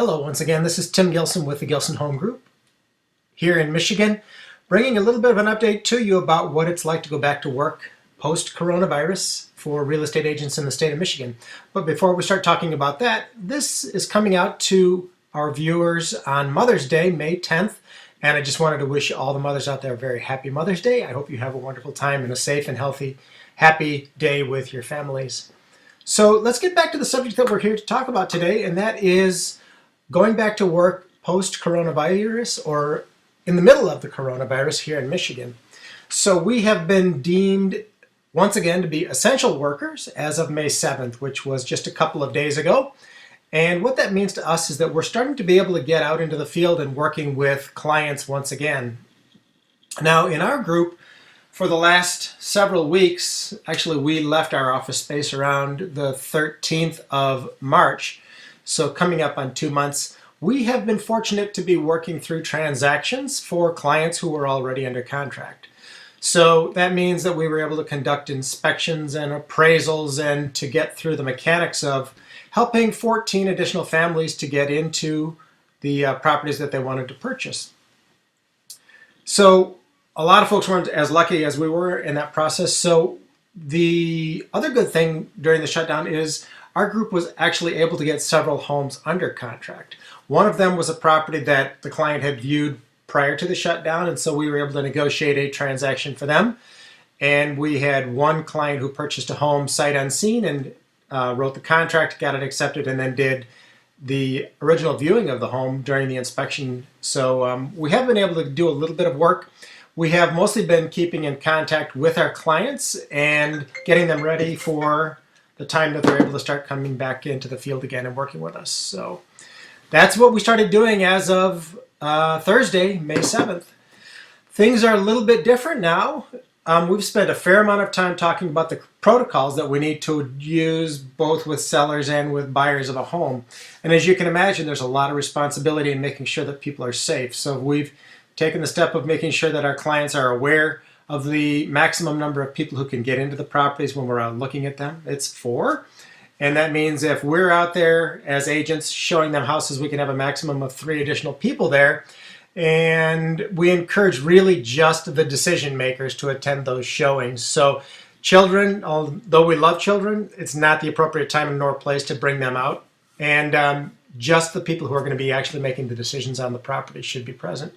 Hello, once again, this is Tim Gilson with the Gilson Home Group here in Michigan, bringing a little bit of an update to you about what it's like to go back to work post-coronavirus for real estate agents in the state of Michigan. But before we start talking about that, this is coming out to our viewers on Mother's Day, May 10th, and I just wanted to wish all the mothers out there a very happy Mother's Day. I hope you have a wonderful time and a safe and healthy, happy day with your families. So let's get back to the subject that we're here to talk about today, and that is going back to work post-coronavirus or in the middle of the coronavirus here in Michigan. So we have been deemed once again to be essential workers as of May 7th, which was just a couple of days ago. And what that means to us is that we're starting to be able to get out into the field and working with clients once again. Now in our group, for the last several weeks, actually we left our office space around the 13th of March, so coming up on 2 months, we have been fortunate to be working through transactions for clients who were already under contract. So that means that we were able to conduct inspections and appraisals and to get through the mechanics of helping 14 additional families to get into the properties that they wanted to purchase. So a lot of folks weren't as lucky as we were in that process. So the other good thing during the shutdown is our group was actually able to get several homes under contract. One of them was a property that the client had viewed prior to the shutdown, and so we were able to negotiate a transaction for them. And we had one client who purchased a home sight unseen and wrote the contract, got it accepted, and then did the original viewing of the home during the inspection. So we have been able to do a little bit of work. We have mostly been keeping in contact with our clients and getting them ready for the time that they're able to start coming back into the field again and working with us. So that's what we started doing as of Thursday, May 7th. Things are a little bit different now. We've spent a fair amount of time talking about the protocols that we need to use both with sellers and with buyers of a home. And as you can imagine, there's a lot of responsibility in making sure that people are safe. So we've taken the step of making sure that our clients are aware of the maximum number of people who can get into the properties when we're out looking at them. It's 4. And that means if we're out there as agents showing them houses, we can have a maximum of 3 additional people there. And we encourage really just the decision makers to attend those showings. So children, although we love children, it's not the appropriate time nor place to bring them out. And just the people who are going to be actually making the decisions on the property should be present.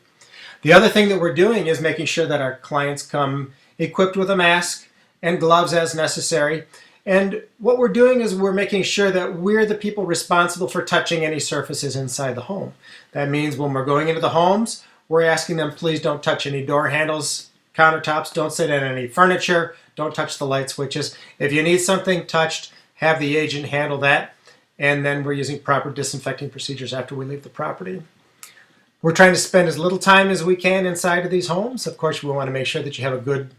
The other thing that we're doing is making sure that our clients come equipped with a mask and gloves as necessary. And what we're doing is we're making sure that we're the people responsible for touching any surfaces inside the home. That means when we're going into the homes, we're asking them, please don't touch any door handles, countertops, don't sit in any furniture, don't touch the light switches. If you need something touched, have the agent handle that. And then we're using proper disinfecting procedures after we leave the property. We're trying to spend as little time as we can inside of these homes. Of course, we want to make sure that you have a good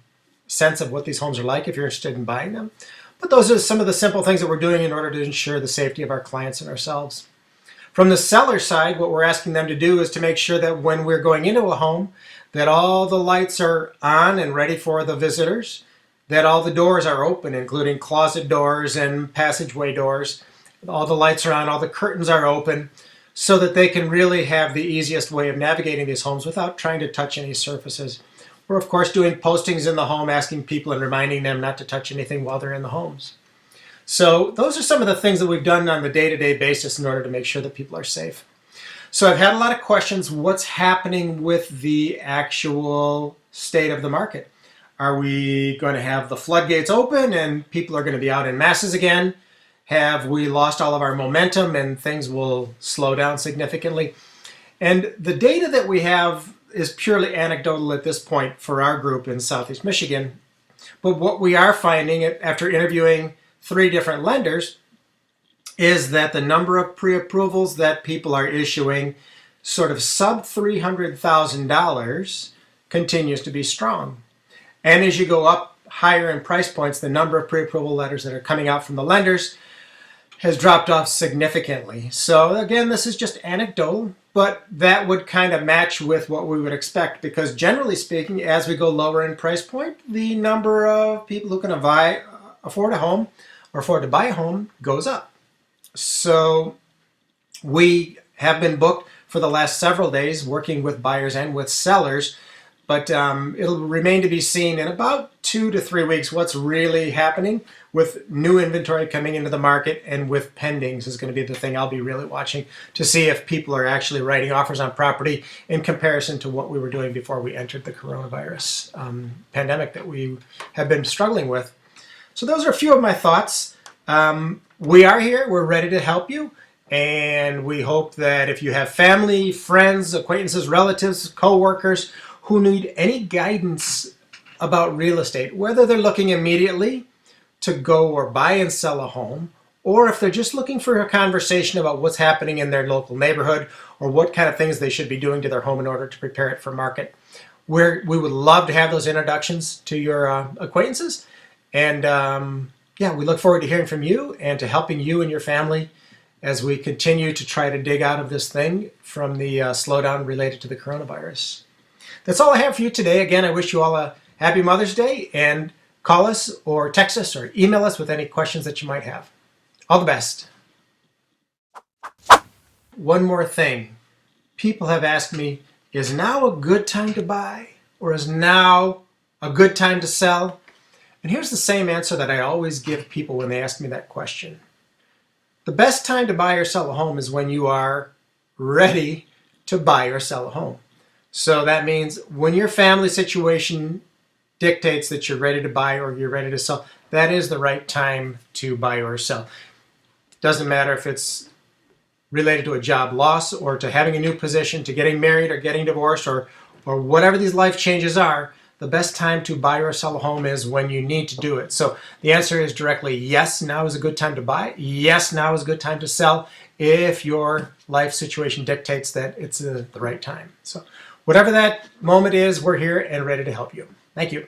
sense of what these homes are like if you're interested in buying them. But those are some of the simple things that we're doing in order to ensure the safety of our clients and ourselves. From the seller side, what we're asking them to do is to make sure that when we're going into a home, that all the lights are on and ready for the visitors, that all the doors are open, including closet doors and passageway doors. All the lights are on, all the curtains are open, so that they can really have the easiest way of navigating these homes without trying to touch any surfaces. We're of course doing postings in the home, asking people and reminding them not to touch anything while they're in the homes. So those are some of the things that we've done on the day-to-day basis in order to make sure that people are safe. So I've had a lot of questions. What's happening with the actual state of the market? Are we going to have the floodgates open and people are going to be out in masses again? Have we lost all of our momentum and things will slow down significantly? And the data that we have is purely anecdotal at this point for our group in Southeast Michigan. But what we are finding after interviewing 3 different lenders is that the number of pre-approvals that people are issuing, sort of sub $300,000, continues to be strong. And as you go up higher in price points, the number of pre-approval letters that are coming out from the lenders has dropped off significantly. So again, this is just anecdotal, but that would kind of match with what we would expect because generally speaking, as we go lower in price point, the number of people who can afford a home or afford to buy a home goes up. So we have been booked for the last several days, working with buyers and with sellers. But it'll remain to be seen in about 2 to 3 weeks what's really happening with new inventory coming into the market, and with pendings is going to be the thing I'll be really watching to see if people are actually writing offers on property in comparison to what we were doing before we entered the coronavirus pandemic that we have been struggling with. So those are a few of my thoughts. We are here. We're ready to help you. And we hope that if you have family, friends, acquaintances, relatives, co-workers who need any guidance about real estate, whether they're looking immediately to go or buy and sell a home, or if they're just looking for a conversation about what's happening in their local neighborhood or what kind of things they should be doing to their home in order to prepare it for market, we would love to have those introductions to your acquaintances. And yeah, we look forward to hearing from you and to helping you and your family as we continue to try to dig out of this thing from the slowdown related to the coronavirus. That's all I have for you today. Again, I wish you all a happy Mother's Day, and call us or text us or email us with any questions that you might have. All the best. One more thing. People have asked me, is now a good time to buy, or is now a good time to sell? And here's the same answer that I always give people when they ask me that question. The best time to buy or sell a home is when you are ready to buy or sell a home. So that means when your family situation dictates that you're ready to buy or you're ready to sell, that is the right time to buy or sell. Doesn't matter if it's related to a job loss or to having a new position, to getting married or getting divorced, or whatever these life changes are. The best time to buy or sell a home is when you need to do it. So the answer is directly yes, now is a good time to buy. Yes, now is a good time to sell if your life situation dictates that it's the right time. So whatever that moment is, we're here and ready to help you. Thank you.